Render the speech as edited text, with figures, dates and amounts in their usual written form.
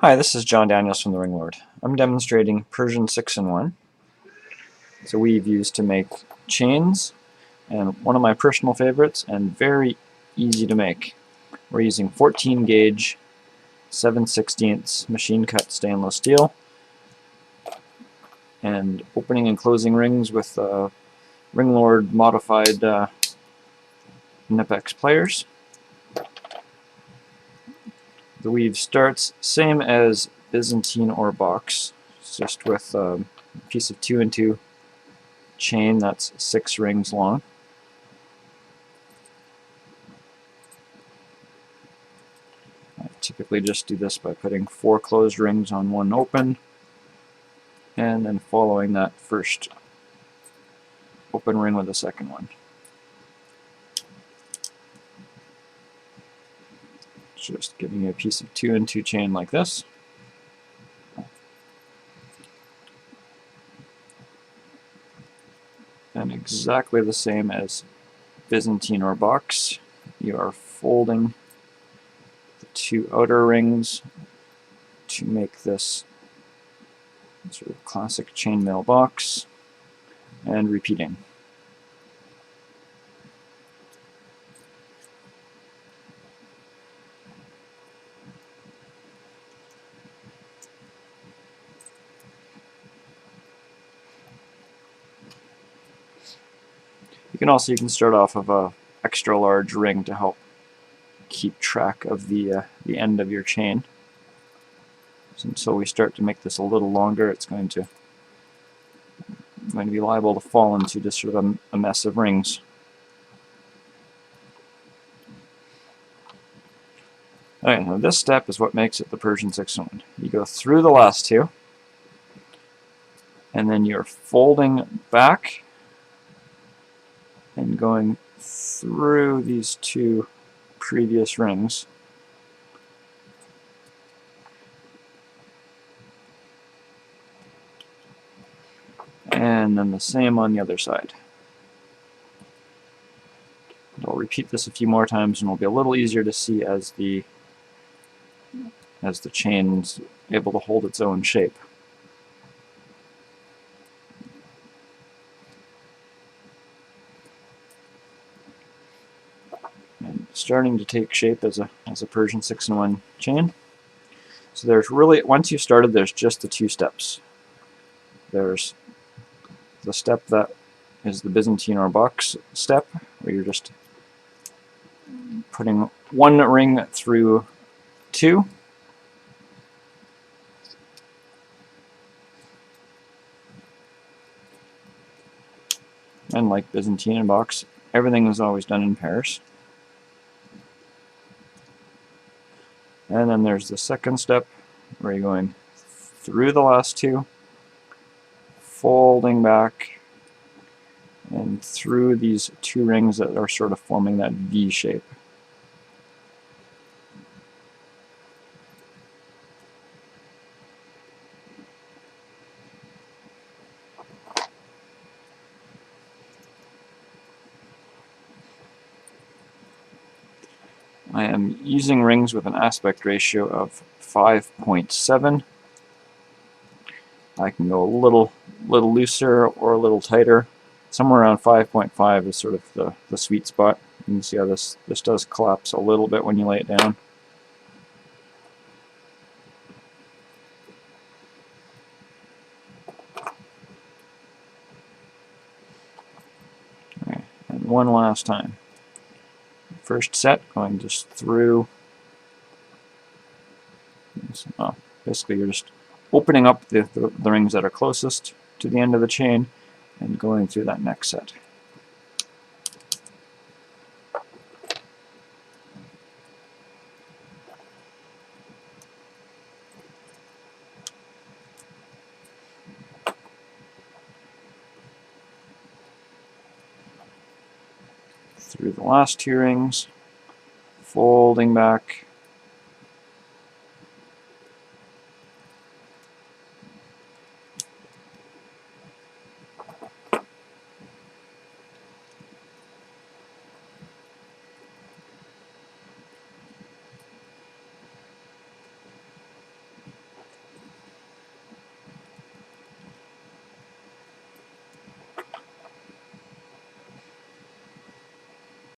Hi, this is John Daniels from The Ring Lord. I'm demonstrating Persian 6-in-1. It's a weave used to make chains, and one of my personal favorites, and very easy to make. We're using 14 gauge 7/16 machine cut stainless steel, and opening and closing rings with Ring Lord modified Nipex pliers. The weave starts same as Byzantine or box, just with a piece of 2-in-2 chain that's 6 rings long. I typically just do this by putting 4 closed rings on one open, and then following that first open ring with the second one. Just giving you a piece of 2-in-2 chain like this. And exactly the same as Byzantine or box, you are folding the 2 outer rings to make this sort of classic chainmail box, and repeating. You can start off of a extra large ring to help keep track of the end of your chain. So until we start to make this a little longer, it's going to be liable to fall into just sort of a mess of rings. Alright, now this step is what makes it the Persian 6-in-1. You go through the last 2, and then you're folding back and going through these 2 previous rings. And then the same on the other side. And I'll repeat this a few more times, and it'll be a little easier to see as the chain's able to hold its own shape. And starting to take shape as a Persian 6-in-1 chain. So there's really, once you've started, there's just the 2 steps. There's the step that is the Byzantine or box step, where you're just putting 1 ring through 2. And like Byzantine and box, everything is always done in pairs. And then there's the second step, where you're going through the last 2, folding back, and through these 2 rings that are sort of forming that V shape. I am using rings with an aspect ratio of 5.7. I can go a little looser or a little tighter. Somewhere around 5.5 is sort of the sweet spot. You can see how this does collapse a little bit when you lay it down. Okay, and one last time. First set, going just through. Basically, you're just opening up the rings that are closest to the end of the chain and going through that next set. Through the last 2 rings, folding back,